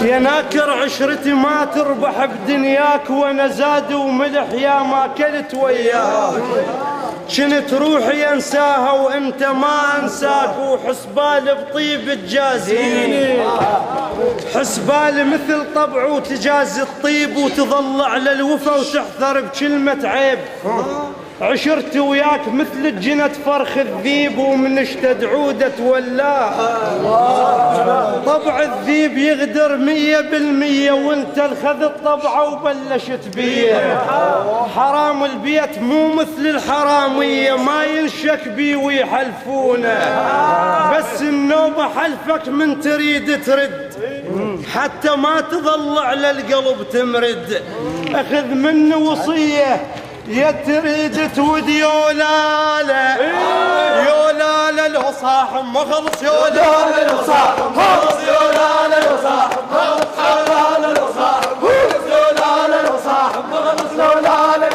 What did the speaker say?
يا ناكر عشرتي ما تربح بدنياك، وانا زاد وملح يا ما كلت وياك. كنت روحي انساها وانت ما انساك، وحسبال بطيب تجازيني، حسبال مثل طبع وتجازي الطيب، وتظل على الوفا وتحذر بكلمة عيب. عشرت وياك مثل الجنة فرخ الذيب، ومن اشتد عودة تولاه. طبع الذيب يغدر 100%، وانت الخذت طبعه وبلشت بيه. حرام البيت مو مثل الحرامية، ما ينشك بيه ويحلفونه، بس النوبة حلفك من تريد ترد، حتى ما تظل على القلب تمرد. اخذ منه وصية يا تريد تودي يولالا، يولالا لو صاحب ما خلص، يولالا لو صاحب خلص، يولالا لو صاحب خلص، يولالا لو صاحب خلص، يولالا لو صاحب ما خلص، يولالا